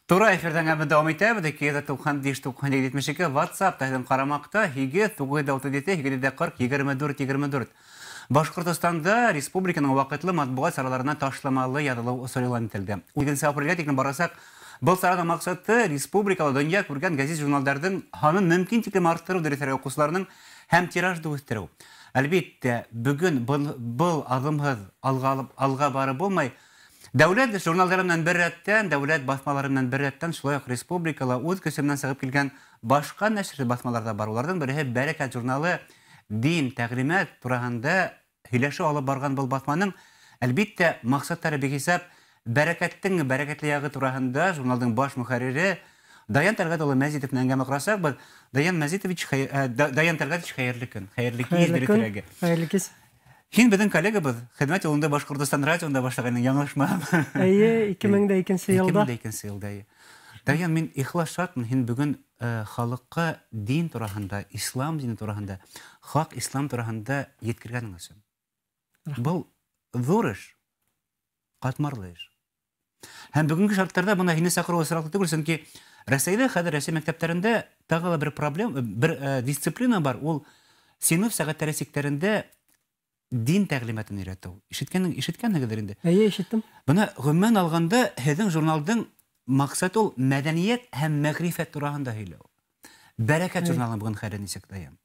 Тура эфирден әмі дауам етәбі, кейді 90-90-72 WhatsApp тәйдің қарамақта, хиге 9-40-24-24. Башқұртыстанда республиканың вақытлы матбуғат сараларына ташламалы ядылы ұсырылан етілді. 2 апрельге текін барасақ, бұл сараның мақсаты республикалы дөнья көрген газет журналдардың ханын мүмкін текім арттыру дәрестері оқушыларының һәм тиражды өстіру. Әлбетте, бүгін бұл адымыз алға бары болмай, дәулет журналдарынан бір рәттен, дәулет басмаларынан бір рәттен шулай республикалы өз көсемнен сығып келген башқа нәшір басмаларда бар. Олардың бірі бәрекәт журналы дин, тәғлимат турасында һөйләшү алып барған бұл басманың әлбетте мақсаттары бекесап бәрекәттің бәрекәтле яғы турасында журналдың баш мөхәррире Даян Тәлгатұлы Мәзитовны әңгәмә құрасақ, біз Даян Тәлгатович хәйерлі күн, хәйерлі кез бері түрәге. Хәйерлі кез. Хин біздің коллегабыз, хидмәт юлында Башқұртстан радионда башлағанның яңлашмам. Әйе, 2002 елда. 2002 елда. Даян, мен ихлас шатмын, хин бүгін халыққа дин турасында, ислам дини турасында, хақ ислам турасында еткергәнің өсім. Бұл зор іш, қатмарлы іш. Һәм бүгінгі шарттарда бұна хине сақыру сырақты түгіл, сөнки Рәсәйдә хәзер Рәсәй мәктәпләрендә тагы бер проблема, бер дисциплина бар. Ул сыйныф сәгатьләре сектәрендә дин тәгълиматын өйрәтү. Ишеткәнһегездер инде. Әйе, ишеттем. Буны гомумән алганда, һезнең журналдың максаты ул мәдәният һәм мәгърифәт турында һөйләү. Бәрәкәт журналы бүген хәле нисек Даян?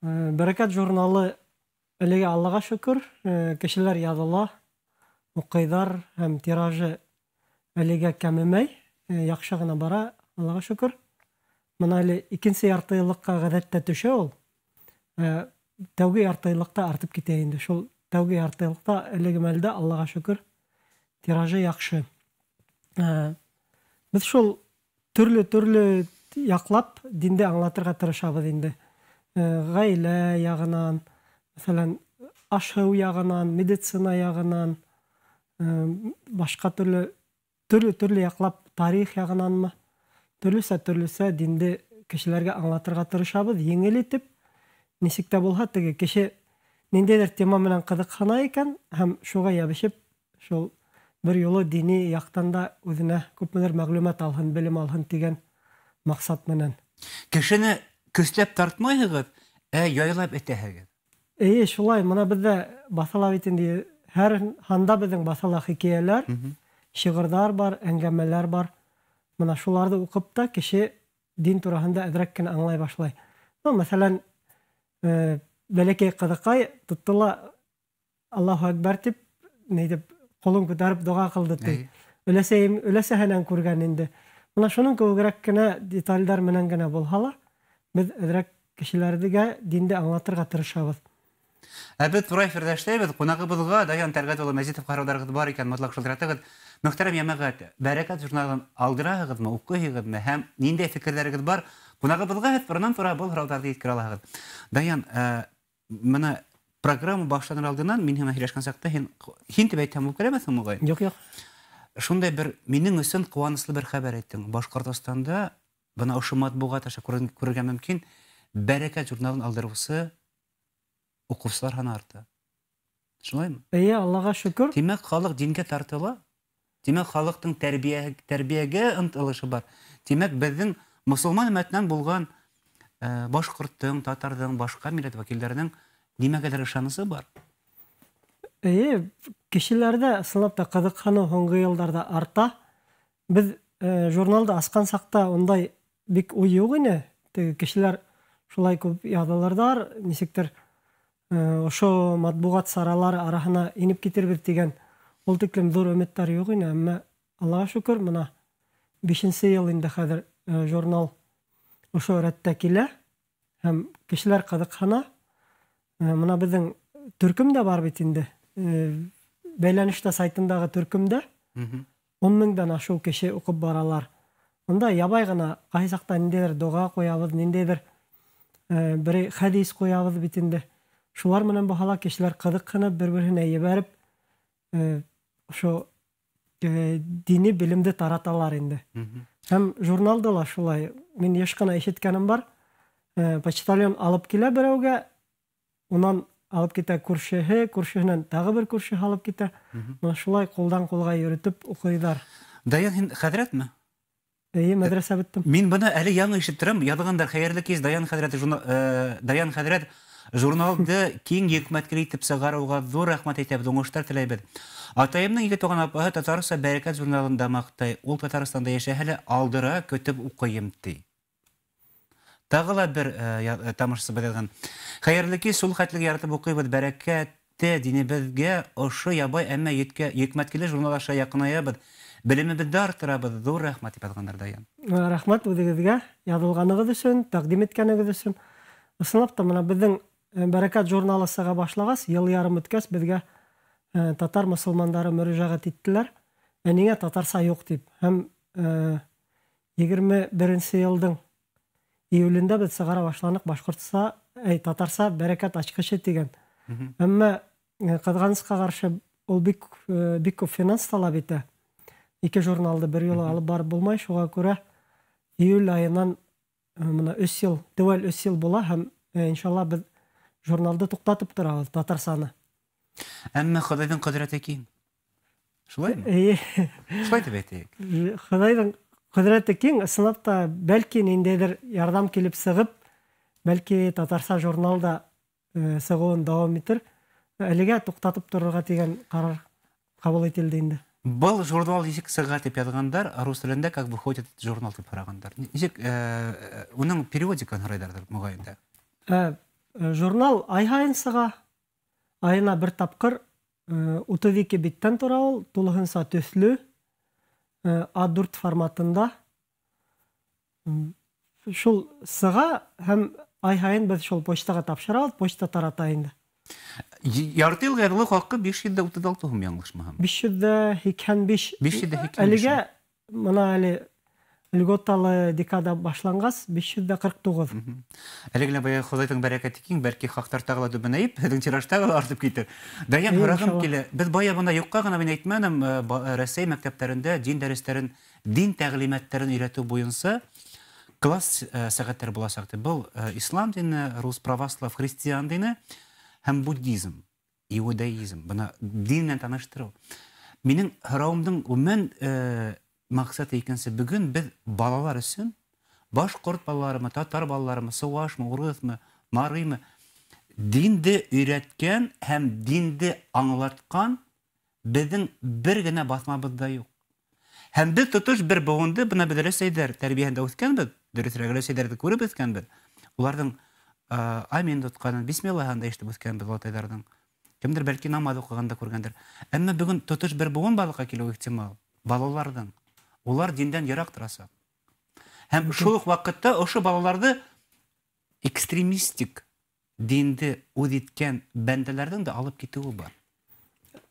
Бәрәкәт журналы әлегә Аллаһка шөкер, кешеләр языла, укыйлар һәм тиражы әлегә кәмемәй. Яхшы гына бара, Аллаһка шөкер. Менә әле икенче яртыйлыкка гадәттә төшә ул. Тәүге яртыйлыкта артып китә инде. Шул тәүге яртыйлыкта әлеге мәлдә Аллаһка шөкер тиражы яхшы. Без шул төрле яклап динде аңлатырга тырышабыз инде. Гаилә ягынан, мәсәлән, ашау ягынан, медицина ягынан, башка төрле яклап тарих ягынанмы, төрлесе динде кешеләргә аңлатырга тырышабыз, еңел итеп, ничек тә булса теге кеше ниндидер тема белән кызыксына икән, һәм шуга ябышып, шул бер юлы дини яктан да үзенә күпмедер мәгълүмат алһын, белем алһын дигән максат менән. Кешене көчләп тартмайһыгыз, яйлап әйтәһегез. Әйе, шулай. Менә бездә басыла бит инде һәр ханда безнең басыла хикәяләр, шигырьләр бар, әңгәмәләр бар. Менә шуларны укып та кеше дин турасында әдрәк кенә аңлай башлай. Мәсәлән, бәләкәй кызыкай тоттыла Аллаһу әкбәр дип, ни дип, кулын күтәреп дуга кылды ди. Өләсәһенән күргән инде. Менә шуның күбрәк кенә детальләр менән генә булһа, без әдрәк кешеләргә динде аңлатырга тырышабыз. Без турай фирдәштәбез, кунагыбызга Даян Тәлгатұлы Мәзитов караударыгыз бар икән, мотлак шылдыратыгыз. Мөхтәрәм Ямагат, Бәрәкәт журналын алдыраһыгызмы, укыйһыгызмы һәм ниндәй фикерләрегез бар? Кунагыбызга форнан фора бул караударны иткерә аласыз. Даян, менә программа башланыр алдыннан мин һәм һөйләшкән сакта һин дип әйтәм, ул күрәмәсең мугай? Юк. Шундай бер минең өчен куанычлы бер хәбәр әйттең. Башкортстанда бына ошо матбугат аша күрергә мөмкин, Бәрәкәт журналын алдыручы укучылар саны арты. Шулаймы? Әйе, Аллаһка шөкер. Димәк, халык дингә тартыла. Димәк, халыктың тәрбиягә ынтылышы бар. Димәк, безнең мусулман өммәтеннән булган башкорттың, татарның, башка милләт вәкилләренең нимәгәдер ышанысы бар. Әйе, кешеләрдә ысынлап та кызыксыну соңгы елларда арта. Без журналда аскан сакта ондай бик уй юк иде. Кешеләр шулай күп язалардар, ничектер ошо матбугат саралары арасына инеп китербез дигән ул тиклем зур өметтәр юк иде, әмма Аллаһка шөкер, менә 5нче ел инде хәзер журнал ошо рәттә килә һәм кешеләр кызыксына. Менә безнең төркем дә бар бит инде. Бәйләнештә сайтындагы төркемдә 10 меңдән ашу кеше укып баралар. Монда ябай гына кайсакта ниндидер дуга куябыз, ниндидер бер хадис куябыз бит инде. Шулар менән бахала кешеләр кызыксынып, бер-беренә ебәреп, ошо дини билимде тараталар инде. Һәм журналда ла шулай. Мин яшь кына ишеткәнем бар. Почтальон алып килә берәүгә, унан алып китә күршеһе, күршеһенән тагы бер күрше алып китә. Менә шулай кулдан кулга йөрүтеп укыйлар. Даян, һин хәҙрәтме? Мәдрәсә беттем. Мин быны әле яңы ишеттем. Ядыгындар, хәйерле кис, Даян хәҙрәт журналды киң йөкмәткә итеп сыгаруга зур рәхмәт әйтәбез, уңыштар теләйбез. Атайымның ике туган апаһы Татарстан Бәрәкәт журналында мақтай. Ул Татарстанда яшәһә әле алдыра көтеп укыйм ди. Тагы ла бер тамашасы белгән. Хәерле кис, шул хәтлек яратып укыйбыз, бәрәкәтте динебезгә ошо ябай әмма йөкмәткеле журнал аша якынаябыз. Белемебезде арттырабыз. Зур рәхмәт дип язганнар Даян. Рәхмәт үзегезгә, язылганыгыз өчен, тәкъдим иткәнегез өчен. Ысынлап та, менә безнең Бәрәкәт журналы сыга башлагас, ел ярым үткәс, безгә татар мөселмандары мөрәҗәгать иттеләр. Нигә татарса юк дип. Һәм 21 елның июлендә без сыгара башланык башкортса, татарса Бәрәкәт ачкычы дигән. Әмма кызганычка каршы ул бик күп финанс таләп итә. Ике журналды бер юлы алып барып булмай, шуңа күрә июль айынан мына 3 ел, тәвәл 3 ел була һәм иншалла без журналды туктатып торабыз Татарсаны. Әмма Худайның кудрәте киң. Шулаймы? Шулай дип әйтәйек. Худайның кудрәте киң, ысынлап та бәлки ниндәйдер ярдәм килеп сыгып, бәлки Татарса журналда сыгуын дәвам итер. Әлегә туктатып торырга дигән карар кабул ителде инде. Был журнал ничек сыга дип язгандар, рус телендә как выходит журнал дип карагандар. Ничек уның переводикын һорайдардыр мөгаенда. Журнал ай һайын сыга. Айына бер тапкыр 32 биттән тора ул, тулыгынса төсле A4 форматында. Шул сыга һәм ай һайын без шул почтага тапшырабыз, почта тарата инде. Ярты ел гәрлек хакы 536 сум яңлышмаһам. 585. 585. Әлегә моны әле льготалы декада башлангас 549. Әлегә бая Худайның бәрәкәте киң, бәлки хактар тагыла дөбенәеп, һеҙҙең тиражта артып китер. Даян һорагым килә. Без бая бына юкка гына мин әйтмәнем, Россия мәктәптәрендә дин дәресләрен, дин тәгълиматтарын өйрәтү буенча класс сәгатьләр булачак дип. Бу ислам дине, рус православ, христиан дине һәм буддизм, иудаизм, бына диннән таныштыру. Минең һорауымның үмән максаты икенче, бүген без балалар өчен, башкорт балаларымы, татар балаларымы, сыуашмы, урысмы, марыймы, динде өйрәткән һәм динде аңлаткан безнең бер генә басмабызда юк. Һәм без тотыш бер буынды, бына без Рәсәйдә тәрбиәһендә үскәнбез, дөресрәк Рәсәйдә күреп үскәнбез. Уларның амин тотканын, бисмиллаһын ишетеп үскәнбез атайларның. Кемдер бәлки намаз укыганда күргәндер. Әмма бүген тотыш бер буын балыкка килү ихтимал. Балаларның. Улар диндән ярак торасы. Һәм шул ук вакытта ошо балаларды экстремистик динде үдиткән бәндәләрдән дә алып китүе бар.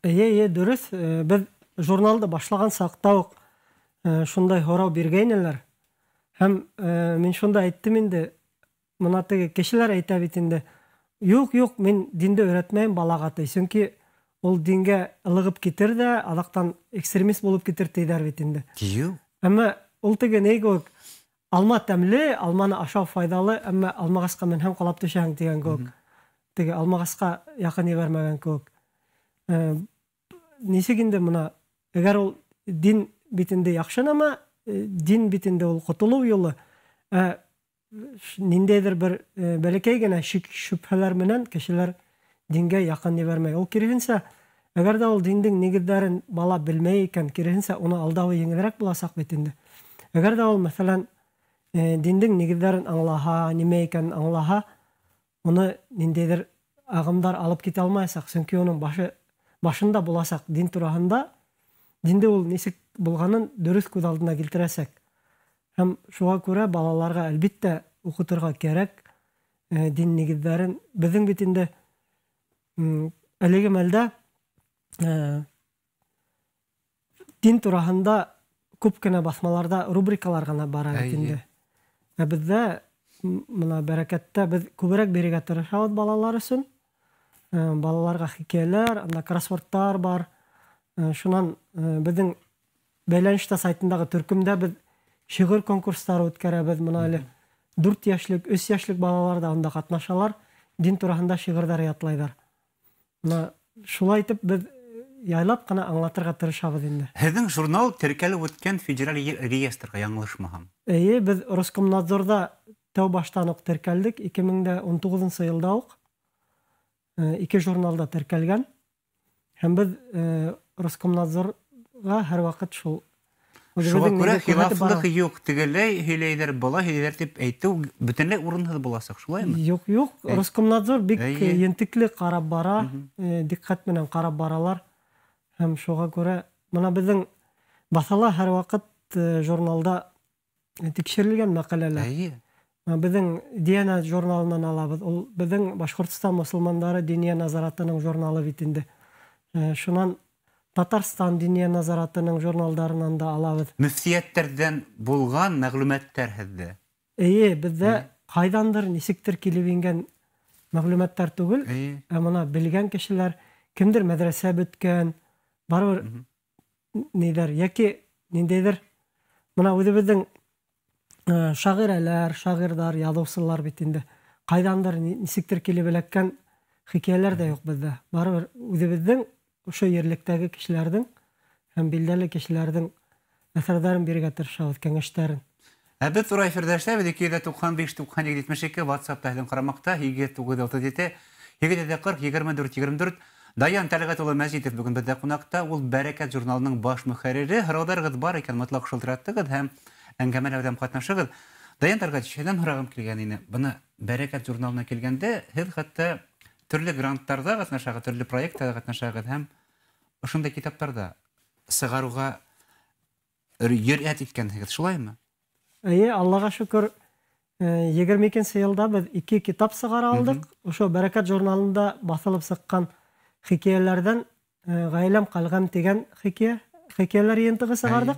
Дөрес. Без журналда башлаган сакта ук шундай һорау биргәйнеләр. Һәм мин шунда әйттем инде, моны теге кешеләр әйтә бит инде. Юк, мин динде өйрәтмәйм балага, чөнки ул дингә ылыгып китер дә, адактан экстремист булып китер диләр бит инде. Әмма ул теге нигә алма тәмле, алманы ашау файдалы, әмма алмагаска мен һәм калап төшәң дигән күк. Теге алмагаска якын ебәрмәгән күк. Ничек инде моны, әгәр ул дин битендә яхшынамы, дин битендә ул котылу юлы, ниндәйдер бер бәләкәй генә шөбһәләр менән кешеләр дингә якын ебәрмәй. Ул киресенчә, әгәр дә ул диндең нигездәрен бала белмәй икән, киресенчә уны алдау еңелрәк буласак бит инде. Әгәр дә ул, мәсәлән, диндең нигездәрен аңлаһа, нимә икән аңлаһа, уны ниндәйдер агымдар алып китә алмаячак, чөнки уның башында буласак дин тураһында, динде ул ничек булганын дөрес күз алдына килтерәсәк. Һәм шуңа күрә балаларга әлбиттә укытырга кирәк дин нигездәрен. Безнең бит инде әлеге мәлдә дин тураһында күп кенә басмаларда рубрикалар гына бара бит инде. Бездә мына Бәрәкәттә без күбрәк бирергә тырышабыз балалар өчен. Балаларга хикәяләр, анда кроссвордтар бар. Шуннан безнең бәйләнештә сайтындагы төркемдә без шигырь конкурслары үткәрәбез. Мына әле 4 яшьлек, 3 яшьлек балалар да анда катнашалар, дин тураһында шигырьләр ятлайдар. Мына шулай итеп без яйлап кына аңлатырга тырышабыз инде. Һеҙҙең журнал теркәлеп үткән федераль реестрға яңылышмаһам. Без Роскомнадзорда тәү баштан ук теркәлдек. 2019 елда ук 2 журналда теркәлгән. Һәм без Роскомнадзорга һәр вакыт шул Шуңа күрә хилафлык юк, тегеләй һөйләйҙәр, былай һөйләйҙәр дип әйтеү бөтөнләй урынһыҙ буласаҡ, шулаймы? Юк, Роскомнадзор бик ентекле карап бара, диҡҡәт менән карап баралар. Һәм шуға күрә мына безнең баҫыла һәр вакыт журналда тикшерелгән мәҡәләләр. Безнең Диана журналынан алабыҙ. Ул безнең Башҡортостан мосолмандары Диния назаратының журналы бит инде. Шунан Татарстан Диния назаратының журналдарынан да алабыҙ. Мөфтиәттәрҙән булған мәғлүмәттәр һеҙҙә. Бездә ҡайҙандыр, нисектер килеп ингән мәғлүмәттәр түгел, ә мына белгән кешеләр, кемдер мәҙрәсә бөткән, барыбер ниҙәр, йәки ниндәйҙер, мына үҙебеҙҙең шағирәләр, шағирҙар, яҙыусылар бит инде. Ҡайҙандыр, нисектер килеп эләккән хикәйәләр ҙә юҡ беҙҙә. Барыбер үҙебеҙҙең ошо ерлектәге кешеләрҙең һәм билдәле кешеләрҙең әҫәрҙәрен бирергә тырышабыҙ, кәңәштәрен. Беҙ тура эфирҙә эшләбеҙ, 295-92-72 WhatsApp-та һеҙҙең ҡарамаҡта, 797-740-24-24. Даян Тәлғәт улы Мәжитов бөгөн беҙҙә ҡунаҡта. Ул Бәрәкәт журналының баш мөхәррире. Һорауҙарығыҙ бар икән, мотлаҡ шылтыраттығыҙ һәм әңгәмәләүҙән ҡатнашығыҙ. Даян Тәлғәт, һеҙҙән һорағым килгән ине. Бына Бәрәкәт журналына килгәндә, һеҙ хатта төрлө гранттарда ҡатнашағыҙ, төрлө проекттарда ҡатнашағыҙ һәм ошондай китаптарда сығарыуға йөрьәт иткәнһегеҙ, шулаймы? Аллаға шөкөр, 22 йылда беҙ 2 китап сығара алдык. Ошо Бәрәкәт журналында баҫылып сыҡҡан хикәйәләрҙән «Ғаиләм ҡалғам» тигән хикәйәләр йыйынтығы сығардык.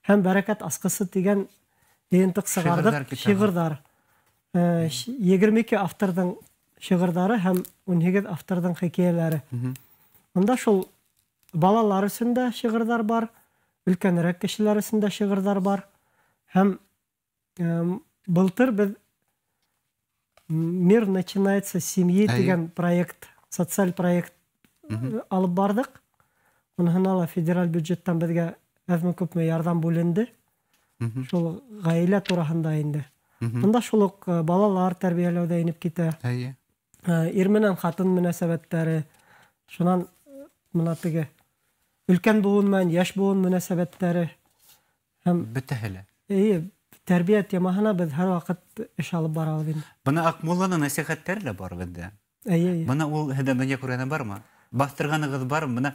Һәм «Бәрәкәт асҡысы» тигән йыйынтыҡ сығардык. Шиғырҙар. 22 авторҙың шиғырҙары һәм 18 авторҙың хикәйәләре. Унда шул балалар өсөн дә шиғырҙар бар, өлкәнерәк кешеләр өсөн дә шиғырҙар бар. Һәм былтыр беҙ «Мир начинается с семьи» тигән проект, социаль проект алып бардык. Уныһына ла федераль бюджеттан беҙгә әҙме-күпме ярҙам бүленде. Шул ғаилә тураһында инде. Унда шул уҡ балалар тәрбиәләүҙә инеп китә. Ир менән ҡатын мөнәсәбәттәре, шунан мына теге өлкән быуын менән йәш быуын мөнәсәбәттәре һәм бөтәһе лә. Тәрбиә темаһына беҙ һәр ваҡыт эш алып барабыҙ инде. Бына Аҡмулланың нәсихәттәре лә бар беҙҙә. Бына ул һеҙҙә донъя күргәне бармы? Баҫтырғанығыҙ бармы? Бына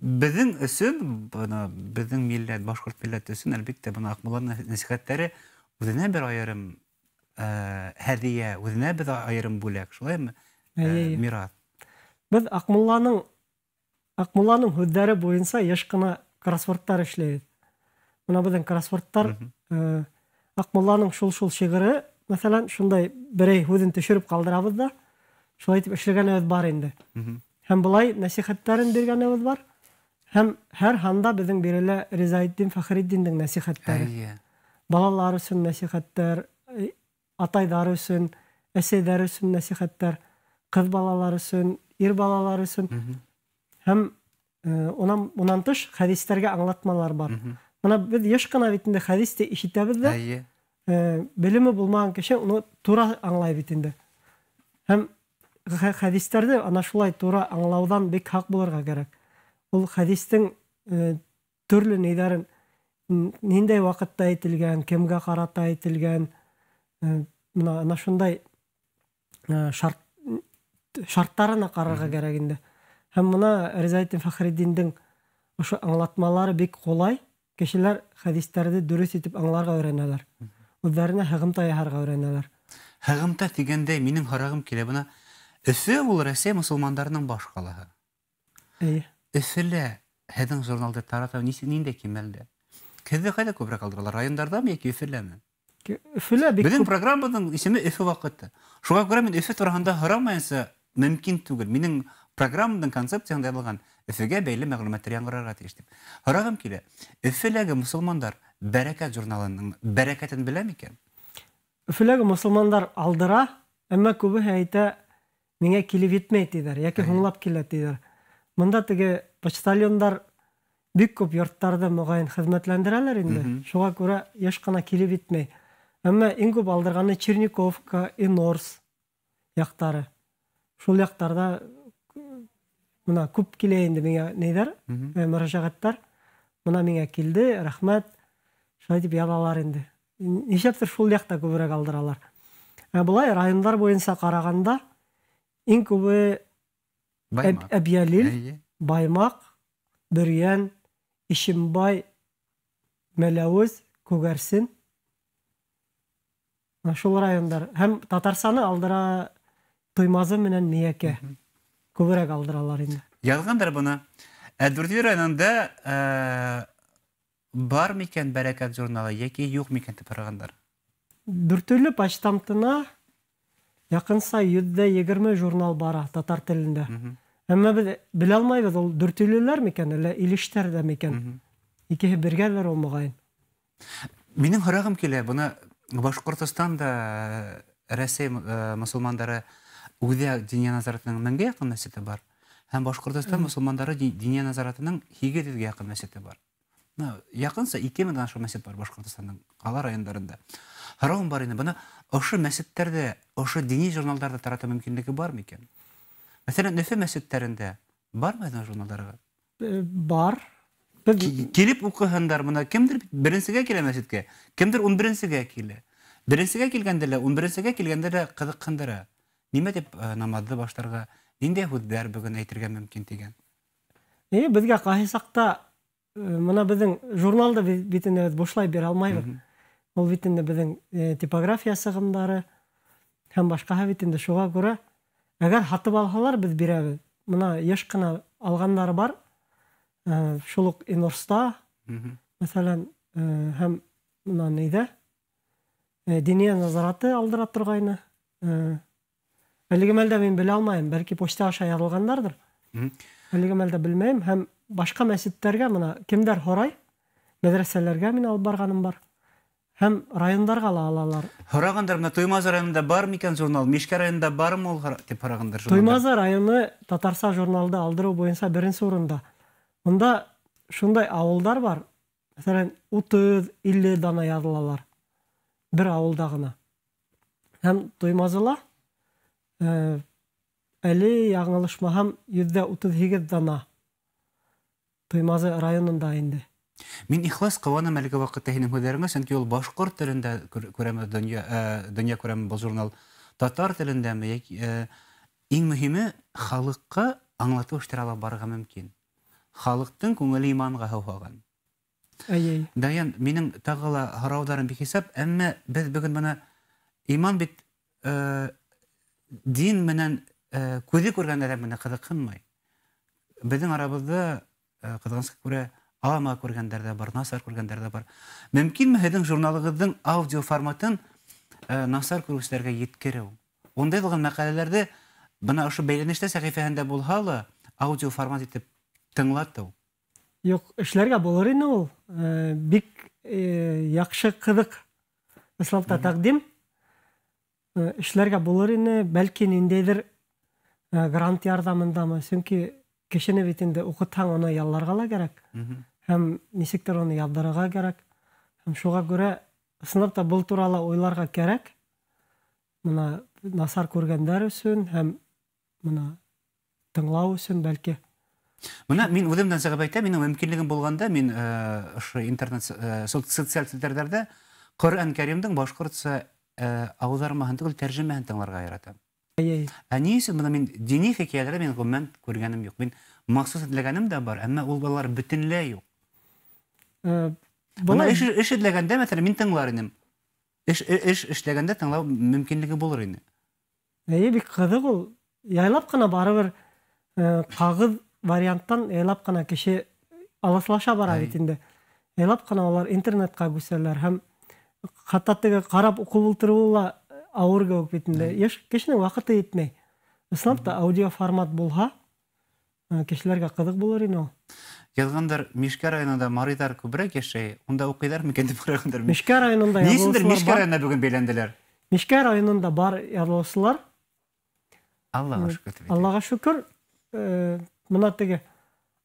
беҙҙең өсөн, беҙҙең милләт, башҡорт милләте өсөн, әлбиттә, бына Аҡмулланың нәсихәттәре үҙенә бер айырым һәҙиә, үҙенә беҙ айырым бүләк, шулаймы? Мирас. Беҙ Аҡмулланың һүҙҙәре буйынса йыш ҡына кроссвордтар эшләйбеҙ. Бына беҙҙең кроссвордтар Аҡмулланың шул шиғыры, мәҫәлән, шундай берәй һүҙен төшөрөп ҡалдырабыҙ да, шулай итеп эшләгәнебеҙ бар инде. Һәм былай нәсихәттәрен биргәнебеҙ бар. Һәм һәр һанда беҙҙең бирелә Ризаетдин Фәхретдиндең нәсихәттәре. Балалар өсөн нәсихәттәр, атайҙар өсөн, әсәйҙәр өсөн нәсихәттәр, ҡыҙ балалар өсөн, ир балалар өсөн. Һәм унан тыш хәҙистәргә аңлатмалар бар. Бына беҙ йыш ҡына бит инде хәҙисте ишетәбеҙ ҙә, белеме булмаған кеше уны тура аңлай бит инде. Һәм хәҙистәрҙе ана шулай тура аңлауҙан бик һаҡ булырға кәрәк. Ул хәҙистең төрлө нейҙәрен, ниндәй ваҡытта әйтелгән, кемгә ҡарата әйтелгән, ана шундай шарттарына ҡарарға кәрәк инде. Һәм мына Ризаетдин Фәхретдиндең ошо аңлатмалары бик ҡулай. Кешеләр хәҙистәрҙе дөрөҫ итеп аңларға өйрәнәләр. Үҙҙәренә һығымта яһарға өйрәнәләр. Һығымта тигәндә минең һорағым килә. Бына Өфө ул Рәсәй мосолмандарының баш ҡалаһы. Өфөлә һеҙҙең журналды таратыу ниндәй кимәлдә? Һеҙҙе ҡайҙа күберәк алдыралар? Райондарҙамы йәки Өфөләме? Өфөлә бик күп. Беҙҙең программабыҙҙың исеме Өфө ваҡыты. Шуға күрә мин Өфө тураһында һорамайынса мөмкин түгел. Минең программаның концепцияһында яҙылған Өфөгә бәйле мәғлүмәттәр яңғырарға тейеш дип. Һорағым килә. Өфөләге мосолмандар Бәрәкәт журналының бәрәкәтен белә микән? Өфөләге мосолмандар алдыра, әммә күбеһе әйтә, миңә килеп етмәй тиҙәр, йәки һуңлап килә тиҙәр. Мында теге почтальондар бик күп йорттарды мөгаен хезмәтләндерәләр инде. Шуңа күрә еш кына килеп итмәй. Әмма иң күп алдырганы Черниковка, Инорс яктары. Шул яктарда мына күп килә инде миңа нидер, мөрәҗәгатьтәр. Мына миңа килде, рәхмәт. Шулай дип язалар инде. Ничәптер шул якта күбрәк алдыралар. Булай райондар буенча караганда иң күбе Әбьялил, Баймак, Бөрьян, Ишембай, Мәләвез, Күгәрсен. Шул райондар. Һәм Татарстаны алдыра Туймазы менән Миякә. Күбрәк алдыралар инде. Язгандар буны. Дүртөй районында бар микән Бәрәкәт журналы яки юк микән дип карагандар? Дүртөйле почтамтына якынса 120 журнал бара татар телендә. Әмма без белә алмыйбыз, ул дүртөйлеләр микән, әллә илештәрдә микән? Икеһе бергәләр ул мөгаен. Минем һорагым килә, буны Башкортостанда Рәсәй мусулмандары үзе диния назаратының 1000-гә якын мәчете бар. Һәм Башкортостан мусулмандары диния назаратының 200-гә якын мәчете бар. Якынса 2000 шул мәчет бар Башкортостанның кала районнарында. Һорагым бар инде, буны ошо мәчетләрдә, ошо дини журналларда тарату мөмкинлеге бар микән? Мәсәлән, Өфе мәчетләрендә бармы аны журналларга? Бар. Килеп укыгандар, моны кемдер беренчегә килә мәчеткә, кемдер 11-гә килә. Беренчегә килгәндә лә, 11-гә килгәндә лә кызыккандыра. Нимә дип намазды баштарга, нинди һүзләр бүген әйтергә мөмкин дигән? Безгә кайсакта мына безнең журналда битендә бушлай бер алмыйбыз. Ул битендә безнең типография сыгымдары һәм башка битендә шуга күрә әгәр хатып алһалар без бирәбез. Мына яш кына алганнары бар. Шул ук Инорста, мәсәлән, һәм мына нидә? Диния назараты алдыра торгайны. Әлеге мәлдә мин белә алмыйм, бәлки почта аша язылгандардыр. Әлеге мәлдә белмәйм, һәм башка мәчетләргә мына кемдер һорай, мәдрәсәләргә мин алып барганым бар. Һәм райондарга алалар. Һорагандар, мына Туймаз районында бар микән журнал, Мишкә районында бармы ул дип һорагандар журнал. Туймаз районы Татарстан журналда алдыру буенча беренче урында. Монда шундай авылдар бар. Мәсәлән, 30-50 дана язылалар. Бер авылда гына. Һәм Туймазыла әле яңылышмаһам 138 дана. Туймазы районында инде. Мин ихлас кыланам әлеге вакытта һинең һүзләреңә, чөнки ул башкорт телендә күрәм, дөнья күрәм бу журнал. Татар телендәме яки иң мөһиме халыкка аңлату эшләре барырга мөмкин. Халыктың күңеле иманга һаваган. Даян, минем тагыла һораударым бихисап, әмма без бүген моны иман бит дин менән күзе күргәндә менә кызыкынмый. Безнең арабызда кызганска күрә Ама күргәндәр дә бар, Насар күргәндәр дә бар. Мөмкинме һеҙҙең журналығыҙҙың аудио форматын Насар күрүселәргә еткереү? Ондай булган мәҡәләләрҙе бына ошо бәйләнештә сәхифәһендә булһа ла аудио формат итеп тыңлатыу. Юк, эшләргә булыр ине ул. Бик яҡшы ҡыҙыҡ ысулда тәҡдим. Эшләргә булыр ине, бәлки ниндәйҙер грант ярҙамындамы, сөнки кешене бит инде уҡытһаң, уны ялларға ла кәрәк. Һәм нисектер уны яҙҙырырға кәрәк. Һәм шуға күрә сынапта был турала уйларға кәрәк. Мына насар күргәндәр өсөн һәм мына тыңлау өсөн бәлки. Мына мин үҙемдән сығып әйтәм, минең мөмкинлегем булғанда, мин ошо интернет социаль сетьләрдә Ҡөрьән Кәримдең башҡортса ауҙармаһын түгел, тәржемәһен тыңларға яратам. Ни өсөн бына мин дини хикәйәләрҙе мин ғөмүмән күргәнем юҡ. Мин махсус эҙләгәнем дә бар, әммә ул балалар бөтөнләй юҡ. Бына эш эҙләгәндә, мәҫәлән, мин тыңлар инем. Эш эшләгәндә тыңлау мөмкинлеге булыр ине. Бик ҡыҙыҡ ул. Яйлап ҡына барыбер ҡағыҙ варианттан яйлап ҡына кеше алыҫлаша бара бит инде. Яйлап ҡына улар интернетҡа күсәләр һәм хатта теге ҡарап уҡып ултырыуы ла ауыр кеүек бит инде. Кешенең ваҡыты етмәй. Ысынлап аудио формат булһа, кешеләргә ҡыҙыҡ булыр ине ул. Яҙғандар Мишкә районында марийҙар күберәк йәшәй, унда уҡыйҙар микән дип һорагандар. Мишкә районында языусылар бар. Мишкә районына бүген бәйләнделәр. Мишкә районында бар языусылар. Аллаға шөкөр. Аллаға шөкөр. Мына теге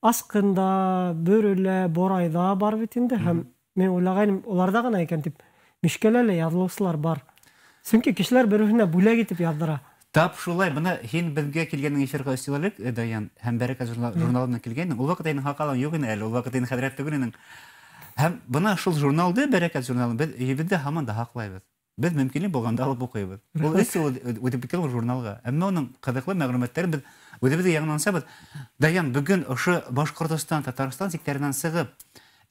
Аскында, Бөрілі, Борайда бар бит инде. Һәм мен уйлаганым, уларда гына икән дип, мишкәләле яҙылыусылар бар. Сөнки кешеләр бер-беренә бүләк итеп яҙдыра. Тап шулай, бына һин безгә килгәнең эфирга өстәлек, Даян, һәм Бәрәкәт журналына килгәнең. Ул вакыт инде хакалан юк иде әле, ул вакыт инде хәҙрәт түгел инең. Һәм бына шул журналды, Бәрәкәт журналын, без өйбездә һаман да һаклайбыз. Без мөмкинлек булганда алып укыйбыз. Ул эссе үтеп киткән ул журналга. Әмма уның кызыклы мәгълүматларын без үтебезгә яңлансабыз. Даян, бүген ошо Башкортостан, Татарстан сиктереннән сыгып,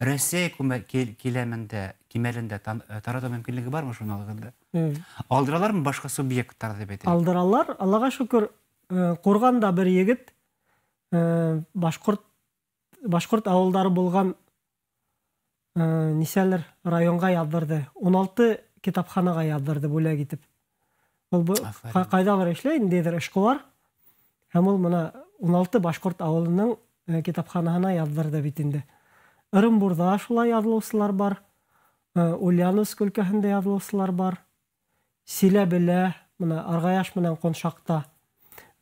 Россия киләмендә, кимәлендә тарату мөмкинлеге бармы журналыгында? Алдыралармы башка субъекттар дип әйтәләр? Алдыралар, Аллага шөкер, Курганда бер егет башкорт авылдары булган нисәлер районга яздырды. 16 китапханага яздырды бүләк итеп. Ул кайдалар эшләй, индидер эшкуар. Һәм ул моны 16 башкорт авылының китапханасына яздырды бит инде. Ырымбурда шулай яҙылыусылар бар. Ульяновск өлкәһендә яҙылыусылар бар. Силәбелә, мына Аргаяш менән Коншакта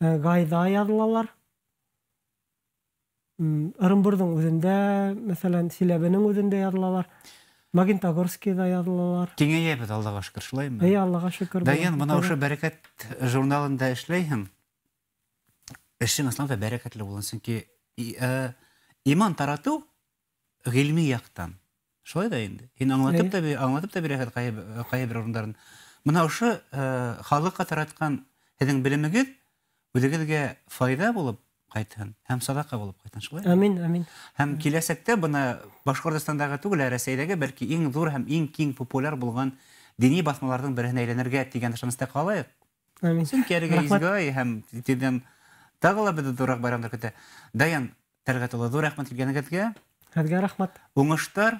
Гайда яҙылалар. Ырымбурдың үҙендә, мәсәлән, Силәбенең үҙендә яҙылалар. Магнитогорскида яҙылалар. Киңәйәбез, Аллага шөкер, шулаймы? Аллага шөкер. Даян, бына ошо Бәрәкәт журналында эшләйһең. Эшең исламда бәрәкәтле булсын, сөнки иман тарату гыйльми яктан. Шулай да инде. Һин аңлатып та бирәһең кайбер урындарын. Мына ошо халыкка тараткан һеҙҙең белемегеҙ үҙегеҙгә файда булып ҡайтһын, һәм садаҡа булып ҡайтһын, шулай? Амин, амин. Һәм киләсәктә бына Башҡортостандағы түгел, Рәсәйҙәге бәлки иң ҙур һәм иң киң популяр булған дини баҫмаларҙың береһенә әйләнергә тигән ышаныста ҡалайыҡ. Амин. Сөнки әлегә изгой һәм тиҙҙән тағы ла беҙҙе ҙурыраҡ байрамдар көтә. Даян Тәлғәт улы, ҙур рәхмәт килгәнегеҙгә. Һеҙгә рәхмәт. Уңыштар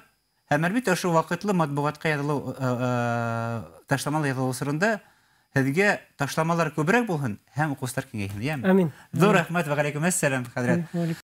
һәм әлбиттә ошо ваҡытлы матбуғатҡа яҙылыу, ташламалы яҙылыу сырында һеҙгә ташламалар күберәк булһын һәм уҡыусылар киңәйһен. Амин. Ҙур рәхмәт, вәғәләйкүм әссәләм, хәҙрәт.